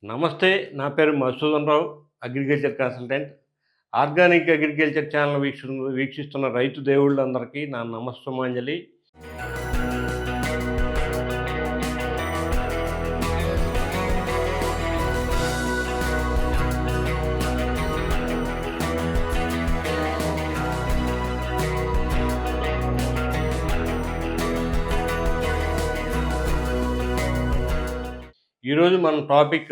నమస్తే. నా పేరు Madhusudan Rao, agriculture consultant. Organic agriculture channel వీక్షిస్తున్న రైతు దేవుళ్ళందరికీ నా నమస్సుమాంజలి. ఈరోజు మన టాపిక్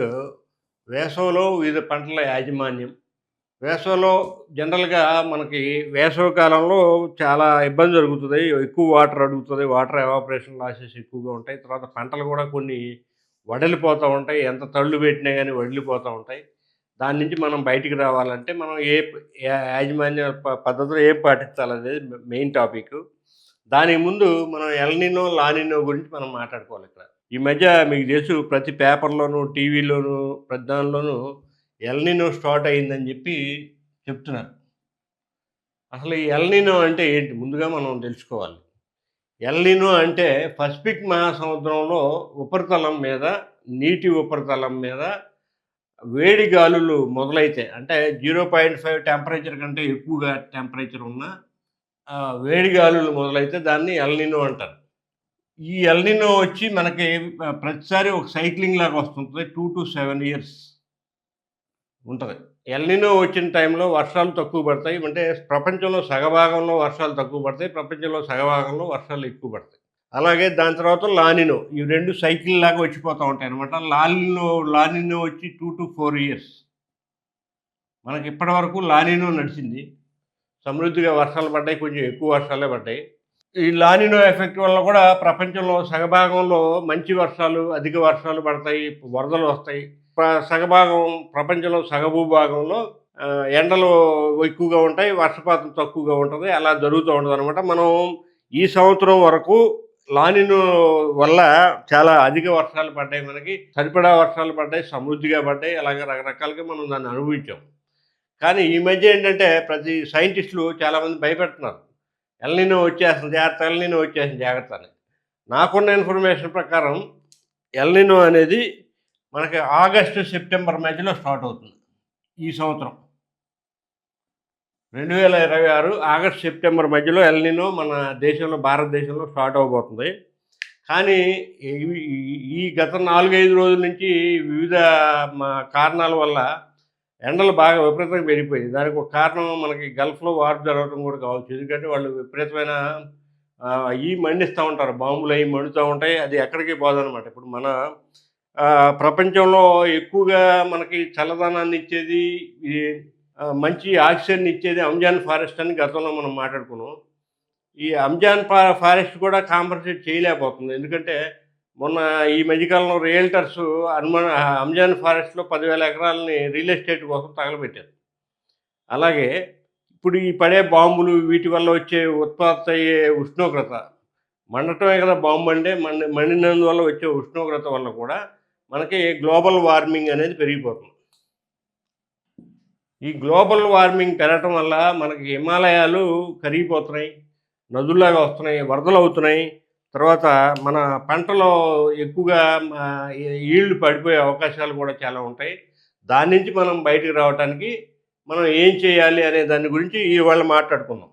వేసవిలో వివిధ పంటల యాజమాన్యం. వేసవిలో జనరల్‌గా మనకి వేసవి కాలంలో చాలా ఇబ్బంది జరుగుతది. ఎక్కువ వాటర్ అడుగుతది. వాటర్ ఎవాపరేషన్ లాసెస్ ఎక్కువగా ఉంటాయి. తర్వాత పంటలు కూడా కొన్ని వడలిపోతూ ఉంటాయి. ఎంత తళ్ళు పెట్టినా గానీ వడిలిపోతూ ఉంటాయి. దాని నుంచి మనం బయటికి రావాలంటే మనం యాజమాన్య పద్ధతులు ఏం పాటించాలనేది మెయిన్ టాపిక్. దానికి ముందు మనం ఎల్‌నినో, లానినో గురించి మనం మాట్లాడుకోవాలి ఇక్కడ. ఈ మధ్య మీకు తెలుసు ప్రతి పేపర్‌లోను, టీవీలోను, ప్రతి దానిలోనూ ఎల్‌నినో స్టార్ట్ అయిందని చెప్పి చెప్తున్నారు. అసలు ఈ ఎల్‌నినో అంటే ఏంటి? ముందుగా మనం తెలుసుకోవాలి. ఎల్‌నినో అంటే పసిఫిక్ మహాసముద్రంలో ఉపరితలం మీద, నీటి ఉపరితలం మీద వేడి గాలులు మొదలైతే అంటే 0.5 టెంపరేచర్ కంటే ఎక్కువగా టెంపరేచర్ ఉన్న వేడి గాలులు మొదలైతే దాన్ని ఎల్‌నినో అంటారు. ఈ ఎల్‌నినో వచ్చి మనకి ప్రతిసారి ఒక సైక్లింగ్ లాగా వస్తుంటది. 2-7 ఇయర్స్ ఉంటది. ఎల్‌నినో వచ్చిన టైంలో వర్షాలు తక్కువ పడతాయి. అంటే ప్రపంచంలో సగభాగంలో వర్షాలు తక్కువ పడతాయి. ప్రపంచంలో సగభాగంలో వర్షాలు ఎక్కువ పడతాయి. అలాగే దాని తర్వాత లానినో. ఈ 2 సైకిల్ లాగా వచ్చిపోతా ఉంటాయన్నమాట. లానినో వచ్చి 2-4 ఇయర్స్. మనకి ఇప్పటివరకు లానినో నడిచింది. సమృద్ధిగా వర్షాలు పడ్డాయి. కొంచెం ఎక్కువ వర్షాలే పడ్డాయి. ఈ లానినో ఎఫెక్ట్ వల్ల కూడా ప్రపంచంలో సగభాగంలో మంచి వర్షాలు, అధిక వర్షాలు పడతాయి, వరదలు వస్తాయి. సగభాగం ప్రపంచంలో సగభూభాగంలో ఎండలు ఎక్కువగా ఉంటాయి, వర్షపాతం తక్కువగా ఉంటుంది. అలా జరుగుతూ ఉంటుందన్నమాట. మనం ఈ సంవత్సరం వరకు లానినో వల్ల చాలా అధిక వర్షాలు పడ్డాయి. మనకి సరిపడా వర్షాలు పడ్డాయి, సమృద్ధిగా పడ్డాయి. అలాగే రకరకాలుగా మనం దాన్ని అనుభవించాం. కానీ ఈ మధ్య ఏంటంటే ప్రతి సైంటిస్టులు చాలామంది భయపెడుతున్నారు. ఎల్‌నినో వచ్చేస్తుంది జాగ్రత్త, ఎల్‌నినో వచ్చేసింది జాగ్రత్త అని. నాకున్న ఇన్ఫర్మేషన్ ప్రకారం ఎల్‌నినో అనేది మనకి ఆగస్టు, సెప్టెంబర్ మధ్యలో స్టార్ట్ అవుతుంది ఈ సంవత్సరం. 2026 ఆగస్టు, సెప్టెంబర్ మధ్యలో ఎల్‌నినో మన దేశంలో, భారతదేశంలో స్టార్ట్ అవ్వబోతుంది. కానీ ఈ గత 4-5 రోజుల నుంచి వివిధ కారణాల వల్ల ఎండలు బాగా విపరీతంగా పెరిగిపోయాయి. దానికి ఒక కారణం మనకి గల్ఫ్‌లో వార్ జరగడం కూడా కావచ్చు. ఎందుకంటే వాళ్ళు విపరీతమైన మండిస్తూ ఉంటారు. బాంబులు అవి మండుతూ ఉంటాయి. అది ఎక్కడికి పోదనమాట. ఇప్పుడు మన ప్రపంచంలో ఎక్కువగా మనకి చల్లదనాన్ని ఇచ్చేది, ఈ మంచి ఆక్సిజన్ ఇచ్చేది అమెజాన్ ఫారెస్ట్ అని గతంలో మనం మాట్లాడుకున్నాం. ఈ అమెజాన్ ఫారెస్ట్ కూడా కాంపన్సేట్ చేయలేకపోతుంది. ఎందుకంటే మొన్న ఈ మధ్యకాలంలో రియల్టర్స్ అమెజాన్ ఫారెస్ట్‌లో 10,000 ఎకరాలని రియల్ ఎస్టేట్ కోసం తగలబెట్టారు. అలాగే ఇప్పుడు ఈ పడే బాంబులు వీటి వల్ల వచ్చే ఉత్పత్తి అయ్యే ఉష్ణోగ్రత మండటమే కదా, బాంబు అంటే మండినందువల్ల వచ్చే ఉష్ణోగ్రత వల్ల కూడా మనకి గ్లోబల్ వార్మింగ్ అనేది పెరిగిపోతుంది. ఈ గ్లోబల్ వార్మింగ్ పెరగటం వల్ల మనకి హిమాలయాలు కరిగిపోతున్నాయి, నదుల్లాగా వస్తున్నాయి, వరదలు అవుతున్నాయి. తర్వాత మన పంటలో ఎక్కువగా ఈల్డ్ పడిపోయే అవకాశాలు కూడా చాలా ఉంటాయి. దాని నుంచి మనం బయటికి రావటానికి మనం ఏం చేయాలి అనే దాని గురించి ఇవాళ మాట్లాడుకుందాం.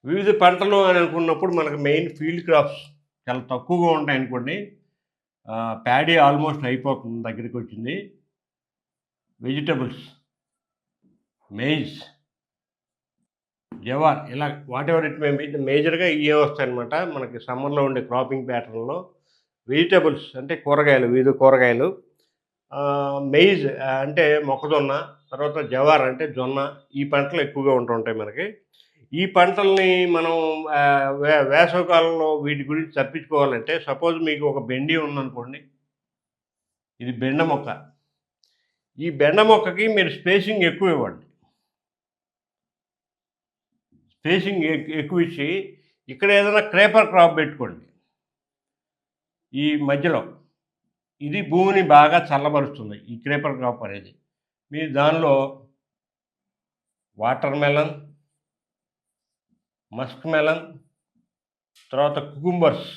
వివిధ పంటలు అని అనుకున్నప్పుడు మనకు మెయిన్ ఫీల్డ్ క్రాప్స్ చాలా తక్కువగా ఉంటాయనుకోండి. ప్యాడీ ఆల్మోస్ట్ అయిపోతుంది, దగ్గరికి వచ్చింది. వెజిటబుల్స్, మెయిజ్, జవార్, ఇలా వాటెవర్ ఇట్ మే బి మేజర్‌గా ఇవే వస్తాయన్నమాట మనకి సమ్మర్‌లో ఉండే క్రాపింగ్ ప్యాటర్న్‌లో. వెజిటబుల్స్ అంటే కూరగాయలు, వివిధ కూరగాయలు. మెయిజ్ అంటే మొక్కజొన్న, తర్వాత జవార్ అంటే జొన్న. ఈ పంటలు ఎక్కువగా ఉంటుంటాయి మనకి. ఈ పంటల్ని మనం వేసవి కాలంలో వీటి గురించి తప్పించుకోవాలంటే, సపోజ్ మీకు ఒక బెండి ఉందనుకోండి. ఇది బెండ మొక్క. ఈ బెండ మొక్కకి మీరు స్పేసింగ్ ఎక్కువ ఇవ్వండి. స్పేసింగ్ ఎక్కువ ఇచ్చి ఇక్కడ ఏదైనా క్రేపర్ క్రాప్ పెట్టుకోండి. ఈ మధ్యలో ఇది భూమిని బాగా చల్లబరుస్తుంది ఈ క్రేపర్ క్రాప్ అనేది. మీరు దానిలో వాటర్ మెలన్, మస్క్ మెలన్, తర్వాత కుకుంబర్స్,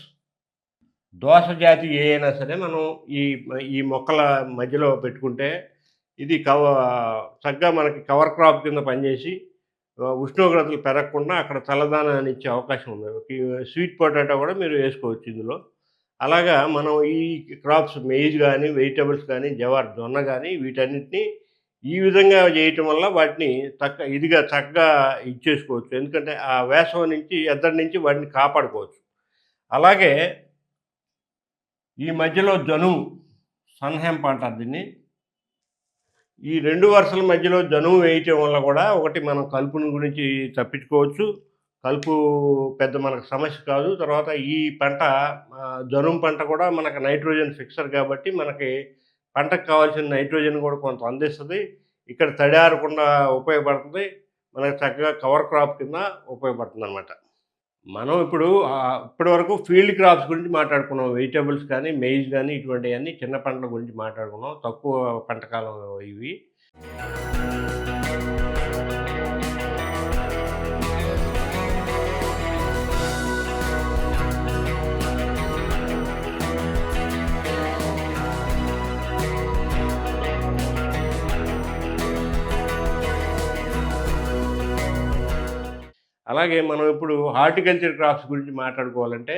దోస జాతి అయినా సరే మనం ఈ ఈ మొక్కల మధ్యలో పెట్టుకుంటే ఇది చక్కగా మనకి కవర్ క్రాప్ కింద పనిచేసి ఉష్ణోగ్రతలు పెరగకుండా అక్కడ చల్లదనాన్ని ఇచ్చే అవకాశం ఉంది. స్వీట్ పొటాటో కూడా మీరు వేసుకోవచ్చు ఇందులో. అలాగా మనం ఈ క్రాప్స్ మెయిజ్ కానీ, వెజిటబుల్స్ కానీ, జొన్న కానీ వీటన్నిటిని ఈ విధంగా చేయటం వల్ల వాటిని చక్కగా ఇచ్చేసుకోవచ్చు. ఎందుకంటే ఆ వేసవి నుంచి, ఎద్దడి నుంచి వాటిని కాపాడుకోవచ్చు. అలాగే ఈ మధ్యలో జనుము, సన్హెంప్ అంటారు దీన్ని. ఈ 2 వరుసల మధ్యలో జనుము వేయటం వల్ల కూడా ఒకటి మనం కలుపుని గురించి తప్పించుకోవచ్చు. కలుపు పెద్ద మనకు సమస్య కాదు. తర్వాత ఈ పంట జనుము పంట కూడా మనకు నైట్రోజన్ ఫిక్సర్ కాబట్టి మనకి పంటకు కావాల్సిన నైట్రోజన్ కూడా కొంత అందిస్తుంది. ఇక్కడ తడారకుండా ఉపయోగపడుతుంది. మనకు చక్కగా కవర్ క్రాప్ కింద ఉపయోగపడుతుందనమాట. మనం ఇప్పటివరకు ఫీల్డ్ క్రాప్స్ గురించి మాట్లాడుకున్నాం. వెజిటబుల్స్ కానీ, మెయిజ్ కానీ ఇటువంటివన్నీ చిన్న పంటల గురించి మాట్లాడుకున్నాం. తక్కువ పంట కాలం ఇవి. అలాగే మనం ఇప్పుడు హార్టికల్చర్ క్రాప్స్ గురించి మాట్లాడుకోవాలంటే,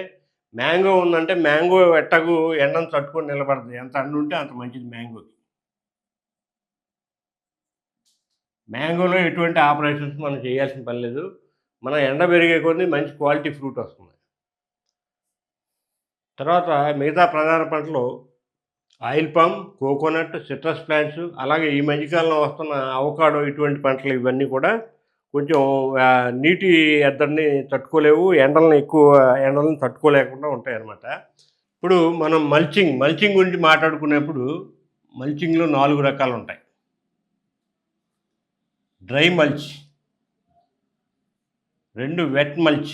మ్యాంగో ఉందంటే మ్యాంగో ఎట్టకు ఎండను తట్టుకొని నిలబడుతుంది. ఎంత ఎండ ఉంటే అంత మంచిది మ్యాంగోకి. మ్యాంగోలో ఎటువంటి ఆపరేషన్స్ మనం చేయాల్సిన పని లేదు. మన ఎండ పెరిగే కొద్దీ మంచి క్వాలిటీ ఫ్రూట్ వస్తుంది. తర్వాత మిగతా ప్రధాన పంటలు oil palm, coconut, citrus plants, అలాగే ఈ మధ్యకాలంలో వస్తున్న అవకాడో ఇటువంటి పంటలు ఇవన్నీ కూడా కొంచెం నీటి ఎద్దడిని తట్టుకోలేవు. ఎక్కువ ఎండలను తట్టుకోలేకుండా ఉంటాయన్నమాట. ఇప్పుడు మనం మల్చింగ్ గురించి మాట్లాడుకునేప్పుడు మల్చింగ్లో 4 రకాలు ఉంటాయి. Dry mulch, 2 wet mulch,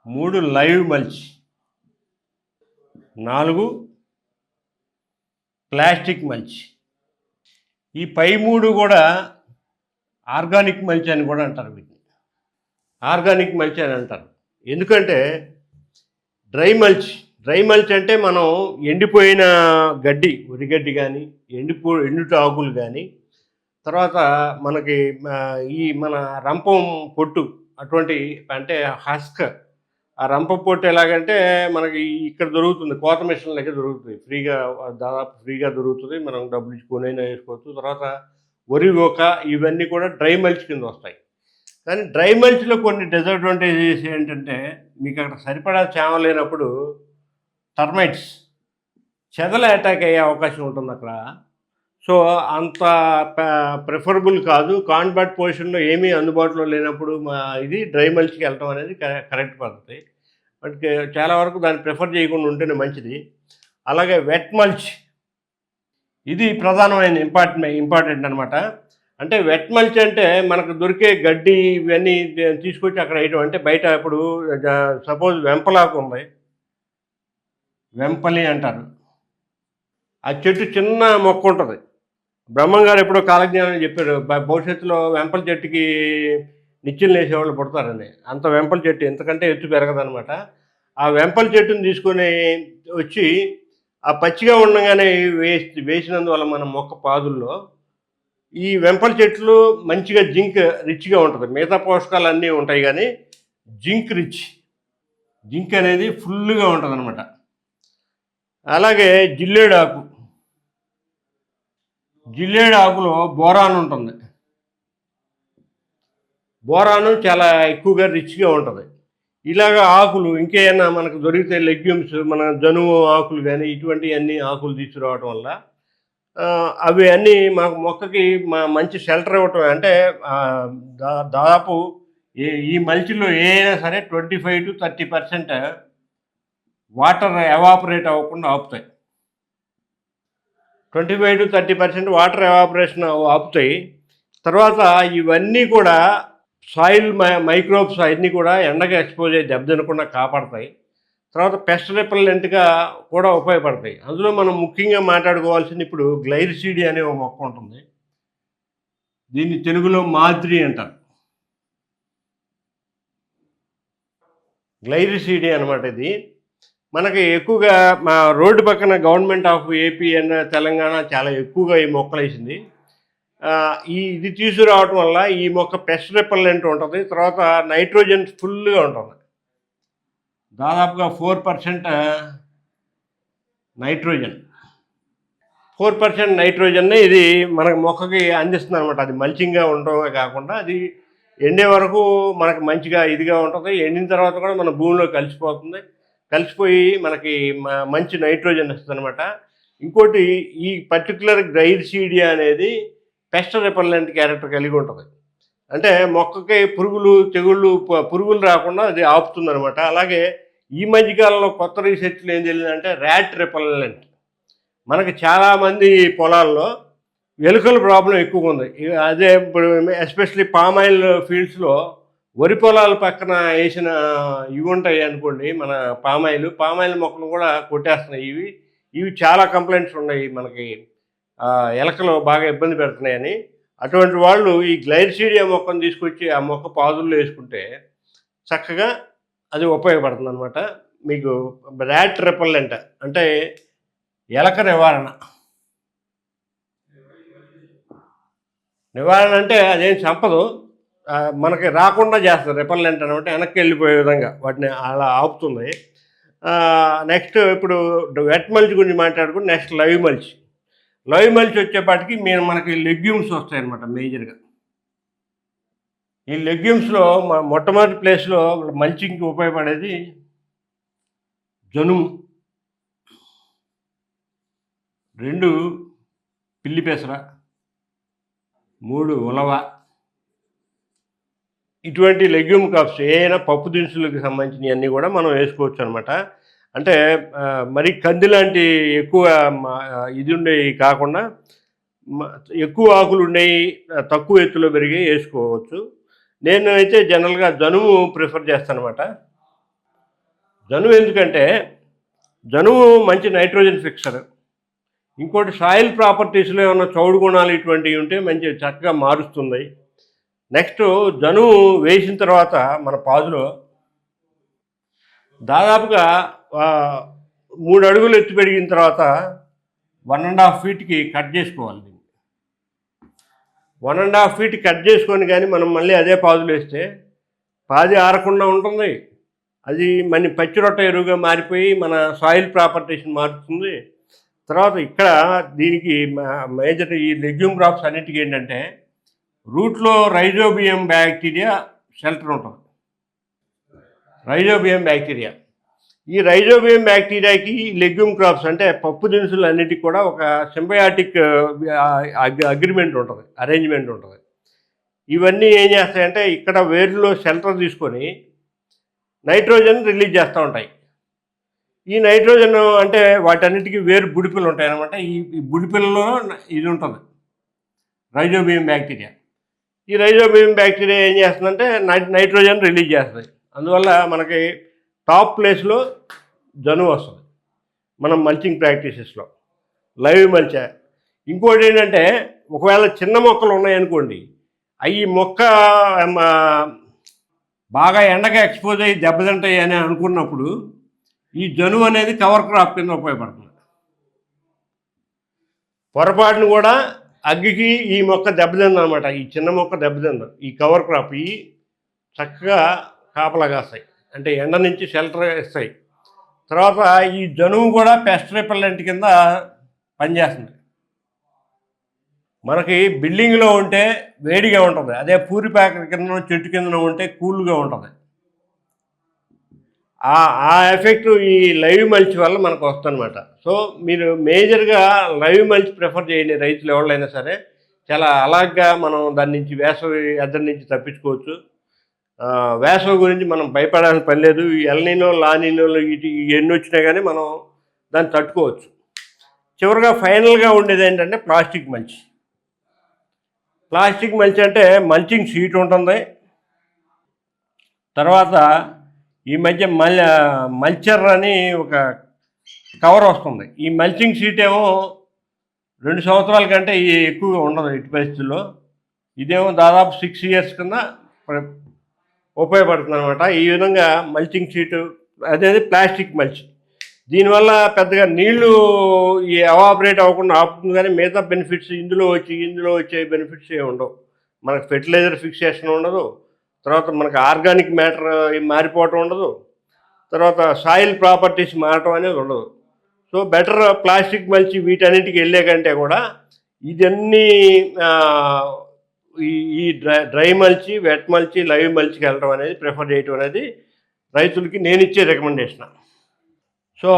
3 live mulch, 4 plastic mulch. ఈ పై 3 కూడా ఆర్గానిక్ మల్చ్ అని కూడా అంటారు వీటిని. ఆర్గానిక్ మల్చ్ అని అంటారు. ఎందుకంటే డ్రై మల్చ్ అంటే మనం ఎండిపోయిన గడ్డి, వరిగడ్డి కానీ, ఎండుట ఆకులు కానీ, తర్వాత మనకి మన రంపం పొట్టు అటువంటి అంటే హస్క్, ఆ రంపం పొట్టు ఎలాగంటే మనకి ఇక్కడ దొరుకుతుంది, కోత మిషన్ దగ్గర దొరుకుతుంది దాదాపు ఫ్రీగా దొరుకుతుంది. మనం డబ్బులు ఇచ్చి కొనైనా వేసుకోవచ్చు. తర్వాత వరి ఇవన్నీ కూడా డ్రై మల్చ్ కింద వస్తాయి. కానీ డ్రై మల్చ్లో కొన్ని డిసడ్వాంటేజెస్ ఏంటంటే, మీకు అక్కడ సరిపడా తేమ లేనప్పుడు టర్మైట్స్, చెదల అటాక్ అయ్యే అవకాశం ఉంటుంది అక్కడ. సో అంత ప్రిఫరబుల్ కాదు. కాన్వర్ట్ పొజిషన్లో ఏమీ అందుబాటులో లేనప్పుడు ఇది డ్రై మల్చ్కి వెళ్ళటం అనేది కరెక్ట్ పద్ధతి. బట్ చాలా వరకు దాన్ని ప్రిఫర్ చేయకుండా ఉంటేనే మంచిది. అలాగే వెట్ మల్చ్, ఇది ప్రధానమైన ఇంపార్టెంట్ అనమాట. అంటే వెట్ మల్చ్ అంటే మనకు దొరికే గడ్డి ఇవన్నీ తీసుకొచ్చి అక్కడ వేయటం. అంటే బయట ఇప్పుడు సపోజ్ వెంపలాకు ఉంది, వెంపలి అంటారు. ఆ చెట్టు చిన్న మొక్క ఉంటుంది. బ్రహ్మంగారు ఎప్పుడో కాలజ్ఞానం చెప్పారు, భవిష్యత్తులో వెంపల చెట్టుకి నిచ్చెనలు వేసేవాళ్ళు పుడతారని. అంత వెంపల చెట్టు ఎంతకంటే ఎత్తు పెరగదనమాట. ఆ వెంపల చెట్టుని తీసుకొని వచ్చి ఆ పచ్చిగా ఉండగానే వేసినందువల్ల మన మొక్క పాదుల్లో ఈ వెంపల చెట్లు మంచిగా జింక్ రిచ్గా ఉంటుంది. మిగతా పోషకాలు అన్నీ ఉంటాయి కానీ జింక్ అనేది ఫుల్గా ఉంటుంది అనమాట. అలాగే జిల్లేడు ఆకులో బోరాన్ ఉంటుంది. బోరాను చాలా ఎక్కువగా రిచ్గా ఉంటుంది. ఇలాగ ఆకులు ఇంకేమైనా మనకు దొరికితే లెగ్యూమ్స్, మన జనుము ఆకులు కానీ ఇటువంటివన్నీ ఆకులు తీసుకురావడం వల్ల అవి అన్నీ మొక్కకి మంచి షెల్టర్ ఇవ్వటం. అంటే దాదాపు ఈ మల్చిలో ఏదైనా సరే 25 to 30% వాటర్ ఎవాపరేట్ అవ్వకుండా ఆపుతాయి. 25 to 30% వాటర్ ఎవాపరేషన్ ఆపుతాయి. తర్వాత ఇవన్నీ కూడా సాయిల్ మైక్రోబ్స్ అన్నీ కూడా ఎండగా ఎక్స్పోజ్ అయ్యి దెబ్బతినకుండా కాపాడతాయి. తర్వాత పెస్ట్ రిపెల్లెంట్గా కూడా ఉపయోగపడతాయి. అందులో మనం ముఖ్యంగా మాట్లాడుకోవాల్సింది ఇప్పుడు గ్లైరిసీడి అనే ఒక మొక్క ఉంటుంది. దీన్ని తెలుగులో మాద్రి అంటారు. గ్లైరిసీడి అనమాట ఇది. మనకి ఎక్కువగా మా రోడ్డు పక్కన గవర్నమెంట్ ఆఫ్ ఏపీ తెలంగాణ చాలా ఎక్కువగా ఈ మొక్కలేసింది. ఇది తీసుకురావటం వల్ల ఈ మొక్క పెస్ట్ రిపెల్లెంట్ ఉంటుంది. తర్వాత నైట్రోజన్ ఫుల్గా ఉంటుంది. దాదాపుగా 4% నైట్రోజన్. 4% నైట్రోజన్నే ఇది మనకు మొక్కకి అందిస్తుంది అనమాట. అది మల్చింగ్గా ఉండటమే కాకుండా అది ఎండే వరకు మనకు మంచిగా ఇదిగా ఉంటుంది. ఎండిన తర్వాత కూడా మన భూమిలో కలిసిపోతుంది. కలిసిపోయి మనకి మంచి నైట్రోజన్ ఇస్తుంది అనమాట. ఇంకోటి ఈ పర్టికులర్ గ్లైరిసీడియా అనేది పెస్ట్ రిపెల్లెంట్ క్యారెక్టర్ కలిగి ఉంటుంది. అంటే మొక్కకి తెగుళ్ళు పురుగులు రాకుండా అది ఆపుతుంది అనమాట. అలాగే ఈ మధ్యకాలంలో కొత్త రీసెర్చ్లు ఏం తెలియదంటే ర్యాట్ రిపెల్లెంట్. మనకి చాలామంది పొలాల్లో ఎలుకల ప్రాబ్లం ఎక్కువగా ఉంది. అదే ఇప్పుడు ఎస్పెషలీ పామాయిల్ ఫీల్డ్స్లో వరి పొలాల పక్కన వేసిన ఇవి ఉంటాయి అనుకోండి, మన పామాయిల్ మొక్కలు కూడా కొట్టేస్తున్నాయి. ఇవి చాలా కంప్లైంట్స్ ఉన్నాయి మనకి, ఎలకలు బాగా ఇబ్బంది పెడుతున్నాయని. అటువంటి వాళ్ళు ఈ గ్లైరిసీడియా మొక్కను తీసుకొచ్చి ఆ మొక్క పాదుల్లో వేసుకుంటే చక్కగా అది ఉపయోగపడుతుంది అనమాట. మీకు ర్యాట్ రిపెల్లెంట్ అంటే ఎలక నివారణ అంటే అదేం చంపదు, మనకి రాకుండా చేస్తుంది. రిపెల్లెంట్ అనమాట వెనక్కి వెళ్ళిపోయే విధంగా వాటిని అలా ఆపుతుంది. నెక్స్ట్ ఇప్పుడు వెట్ మల్చ్ గురించి మాట్లాడుకుని నెక్స్ట్ లైవ్ మల్చ్ వచ్చేపాటికి మనకి లెగ్యూమ్స్ వస్తాయన్నమాట మేజర్గా. ఈ లెగ్యూమ్స్లో మొట్టమొదటి ప్లేస్లో మల్చింగ్కి ఉపయోగపడేది జనుము, 2 పిల్లి పెసర, 3 ఉలవ. ఇటువంటి లెగ్యూమ్ క్రాప్స్ ఏదైనా పప్పు దినుసులకు సంబంధించినవి అన్నీ కూడా మనం వేసుకోవచ్చు అనమాట. అంటే మరి కంది లాంటి ఎక్కువ ఇది ఉండేవి కాకుండా ఎక్కువ ఆకులు ఉండేవి, తక్కువ ఎత్తులో పెరిగి వేసుకోవచ్చు. నేను అయితే జనరల్గా జనుము ప్రిఫర్ చేస్తాను అనమాట. జనుము ఎందుకంటే జనుము మంచి నైట్రోజన్ ఫిక్సర్. ఇంకోటి సాయిల్ ప్రాపర్టీస్లో ఏమన్నా చౌడు గుణాలు ఇటువంటివి ఉంటే మంచి చక్కగా మారుస్తుంది. నెక్స్ట్ జనుము వేసిన తర్వాత మన పాదులో దాదాపుగా 3 అడుగులు ఎత్తు పెరిగిన తర్వాత 1.5 ఫీట్కి కట్ చేసుకోవాలి. 1.5 ఫీట్ కట్ చేసుకొని కానీ మనం మళ్ళీ అదే పాదులు వేస్తే పాది ఆరకుండా ఉంటుంది. అది మన పచ్చి రొట్ట ఎరువుగా మారిపోయి మన సాయిల్ ప్రాపర్టీస్ని మారుతుంది. తర్వాత ఇక్కడ దీనికి మేజర్ ఈ లెగ్యూమ్ క్రాప్స్ అన్నిటికీ ఏంటంటే రూట్లో రైజోబియం బ్యాక్టీరియా షెల్టర్ ఉంటుంది. రైజోబియం బ్యాక్టీరియా, ఈ రైజోబియం బ్యాక్టీరియాకి లెగ్యూమ్ క్రాప్స్ అంటే పప్పు దినుసులు అన్నిటికీ కూడా ఒక సింబయాటిక్ అరేంజ్మెంట్ ఉంటుంది. ఇవన్నీ ఏం చేస్తాయంటే ఇక్కడ వేరులో షెల్టర్ తీసుకొని నైట్రోజన్ రిలీజ్ చేస్తూ ఉంటాయి. ఈ నైట్రోజన్ అంటే వాటన్నిటికీ వేరు బుడిపిల్లు ఉంటాయి అన్నమాట. ఈ బుడిపిల్లలో ఇది ఉంటుంది రైజోబియం బ్యాక్టీరియా. ఈ రైజోబియం బ్యాక్టీరియా ఏం చేస్తుందంటే నైట్రోజన్ రిలీజ్ చేస్తుంది. అందువల్ల మనకి టాప్ ప్లేస్లో జనుము వస్తుంది మనం మల్చింగ్ ప్రాక్టీసెస్లో, లైవ్ మల్చా. ఇంకోటి ఏంటంటే ఒకవేళ చిన్న మొక్కలు ఉన్నాయనుకోండి, అవి మొక్క బాగా ఎండగా ఎక్స్పోజ్ అయ్యి దెబ్బతింటాయి అని అనుకున్నప్పుడు ఈ జనుము అనేది కవర్ క్రాప్ కింద ఉపయోగపడుతుంది. పొరపాటును కూడా అగ్గికి ఈ మొక్క దెబ్బతింది అనమాట. ఈ చిన్న మొక్క దెబ్బతింది. ఈ కవర్ క్రాప్ ఈ చక్కగా కాపలా కాస్తాయి, అంటే ఎండ నుంచి షెల్టర్ ఇస్తాయి. తర్వాత ఈ జనుము కూడా పెస్ట్ రిపెల్లెంట్ కింద పనిచేస్తుంది. మనకి బిల్డింగ్లో ఉంటే వేడిగా ఉంటుంది, అదే పూరిపాక కింద చెట్టు కింద ఉంటే కూల్గా ఉంటుంది. ఆ ఎఫెక్ట్ ఈ లైవ్ మల్చ్ వల్ల మనకు వస్తుందన్నమాట. సో మీరు మేజర్గా లైవ్ మల్చ్ ప్రిఫర్ చేయండి రైతులు ఎవరైనా సరే. చాలా అలాగా మనం దాని నుంచి వేసవి ఎద్దరి నుంచి తప్పించుకోవచ్చు. వేసవి గురించి మనం భయపడాల్సిన పని లేదు. ఎల్నినో లానినోలు ఎన్ని వచ్చినా కానీ మనం దాన్ని తట్టుకోవచ్చు. చివరిగా ఫైనల్గా ఉండేది ఏంటంటే ప్లాస్టిక్ మల్చ్ అంటే మల్చింగ్ షీట్ ఉంటుంది. తర్వాత ఈ మధ్య మల్చర్ అని ఒక కవర్ వస్తుంది. ఈ మల్చింగ్ షీట్ ఏమో 2 సంవత్సరాల కంటే ఎక్కువగా ఉండదు ఇటు పరిస్థితుల్లో. ఇదేమో దాదాపు 6 ఇయర్స్ కింద ఉపయోగపడుతుంది అనమాట. ఈ విధంగా మల్చింగ్ షీటు అనేది ప్లాస్టిక్ మల్చి. దీనివల్ల పెద్దగా నీళ్లు ఎవాపరేట్ అవ్వకుండా ఆపుతుంది, కానీ మిగతా బెనిఫిట్స్ ఇందులో వచ్చే బెనిఫిట్స్ ఏమి ఉండవు. మనకు ఫెర్టిలైజర్ ఫిక్సేషన్ ఉండదు, తర్వాత మనకు ఆర్గానిక్ మ్యాటర్ మారిపోవటం ఉండదు, తర్వాత సాయిల్ ప్రాపర్టీస్ మారటం అనేది ఉండదు. సో బెటర్ ప్లాస్టిక్ మల్చి వీటన్నింటికి వెళ్ళే కంటే కూడా ఇదన్నీ ఈ dry mulch, wet mulch, live మల్చికి వెళ్ళడం అనేది ప్రిఫర్ చేయటం అనేది రైతులకి నేను ఇచ్చే రికమెండేషన్. సో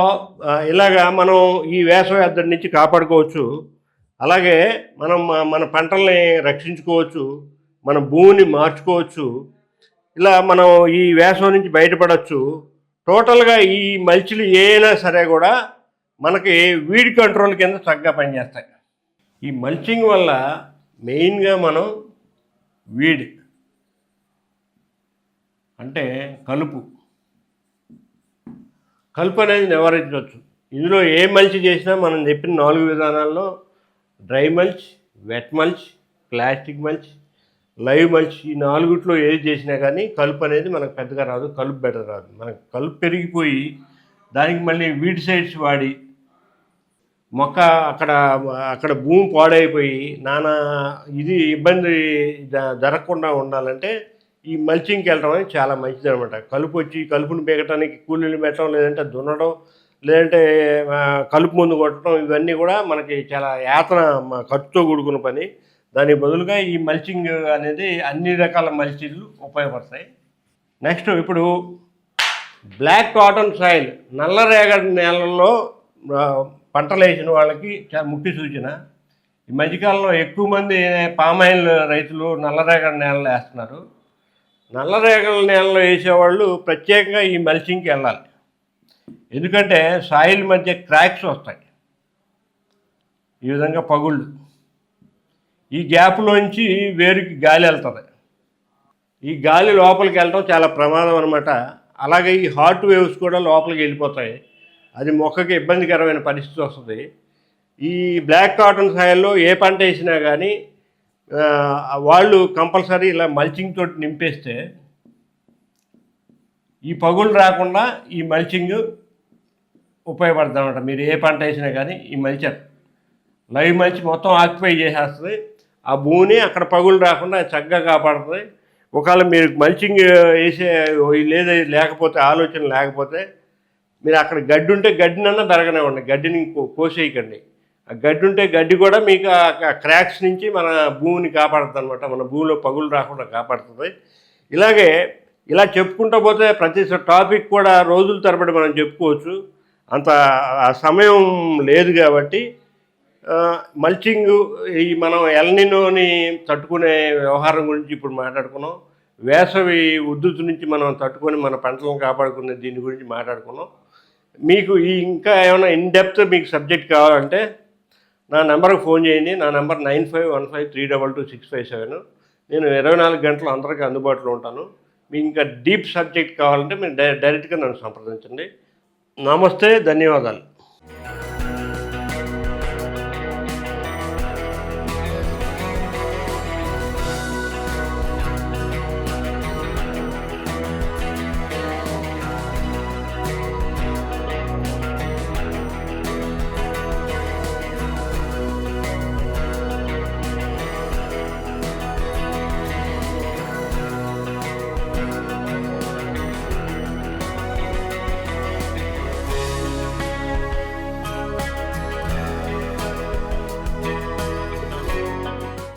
ఇలాగా మనం ఈ వేసవి ఎద్దడి నుంచి కాపాడుకోవచ్చు. అలాగే మనం మన పంటల్ని రక్షించుకోవచ్చు, మన భూమిని మార్చుకోవచ్చు. ఇలా మనం ఈ వేసవి నుంచి బయటపడవచ్చు. టోటల్గా ఈ మల్చిలు ఏమైనా సరే కూడా మనకి వీడ్ కంట్రోల్ కింద చక్కగా పనిచేస్తాయి. ఈ మల్చింగ్ వల్ల మెయిన్గా మనం వీడ్ అంటే కలుపు అనేది నివారించవచ్చు. ఇందులో ఏ మల్చి చేసినా మనం చెప్పిన 4 విధానాల్లో dry mulch, wet mulch, plastic mulch, live mulch, ఈ 4 ఏది చేసినా కానీ కలుపు అనేది మనకు పెద్దగా రాదు. కలుపు బెటర్ రాదు. మనకు కలుపు పెరిగిపోయి దానికి మళ్ళీ వీడ్ సైడ్స్ వాడి మొక్క అక్కడ భూమి పాడైపోయి నానా ఇబ్బంది జరగకుండా ఉండాలంటే ఈ మల్చింగ్కి వెళ్ళడం అనేది చాలా మంచిది అనమాట. కలుపుని పీకటానికి కూలీలు పెట్టడం, లేదంటే దున్నడం, లేదంటే కలుపు ముందు కొట్టడం, ఇవన్నీ కూడా మనకి చాలా యాతన, ఖర్చుతో కూడుకున్న పని. దానికి బదులుగా ఈ మల్చింగ్ అనేది అన్ని రకాల మల్చీలు ఉపయోగపడతాయి. నెక్స్ట్ ఇప్పుడు బ్లాక్ కాటన్ సాయిల్, నల్లరేగడి నేలల్లో పంటలు వేసిన వాళ్ళకి చాలా ముఖ్య సూచన. ఈ మధ్యకాలంలో ఎక్కువ మంది పామాయిల్ రైతులు నల్లరేగడి నేలలో వేస్తున్నారు. నల్లరేగడి నేలలో వేసేవాళ్ళు ప్రత్యేకంగా ఈ మల్చింగ్కి వెళ్ళాలి. ఎందుకంటే సాయిల్ మధ్య క్రాక్స్ వస్తాయి, ఈ విధంగా పగుళ్ళు. ఈ గ్యాప్లోంచి వేరుకి గాలి వెళ్తుంది. ఈ గాలి లోపలికి వెళ్ళడం చాలా ప్రమాదం అనమాట. అలాగే ఈ హాట్ వేవ్స్ కూడా లోపలికి వెళ్ళిపోతాయి. అది మొక్కకి ఇబ్బందికరమైన పరిస్థితి వస్తుంది. ఈ బ్లాక్ కాటన్ సాయిల్లో ఏ పంట వేసినా కానీ వాళ్ళు కంపల్సరీ ఇలా మల్చింగ్ తోటి నింపేస్తే ఈ పగులు రాకుండా ఈ మల్చింగ్ ఉపయోగపడుతుంది అన్నమాట. మీరు ఏ పంట వేసినా కానీ ఈ మల్చర్, లైవ్ మల్చి మొత్తం ఆక్యుపై చేసేస్తుంది. ఆ భూమిని అక్కడ పగులు రాకుండా చక్కగా కాపాడుతుంది. ఒకవేళ మీరు మల్చింగ్ వేసే లేకపోతే ఆలోచన లేకపోతే మీరు అక్కడ గడ్డి ఉంటే గడ్డినన్నా పెరగనివ్వండి, గడ్డిని కోసేయకండి. ఆ గడ్డి ఉంటే గడ్డి కూడా మీకు ఆ క్రాక్స్ నుంచి మన భూమిని కాపాడుతుంది అనమాట. మన భూమిలో పగులు రాకుండా కాపాడుతుంది. ఇలా చెప్పుకుంటూ పోతే ప్రతి టాపిక్ కూడా రోజుల తరబడి మనం చెప్పుకోవచ్చు. అంత సమయం లేదు కాబట్టి మల్చింగ్, ఈ మనం ఎల్నినోని తట్టుకునే వ్యవహారం గురించి ఇప్పుడు మాట్లాడుకున్నాం. వేసవి ఉద్ధృతి నుంచి మనం తట్టుకొని మన పంటలను కాపాడుకునే దీని గురించి మాట్లాడుకున్నాం. మీకు ఇంకా ఏమైనా ఇన్డెప్త్ మీకు సబ్జెక్ట్ కావాలంటే నా నెంబర్కి ఫోన్ చేయండి. నా నెంబర్ 9515322657. నేను 24 గంటలు అందరికీ అందుబాటులో ఉంటాను. మీకు ఇంకా డీప్ సబ్జెక్ట్ కావాలంటే మీరు డైరెక్ట్గా నన్ను సంప్రదించండి. నమస్తే, ధన్యవాదాలు.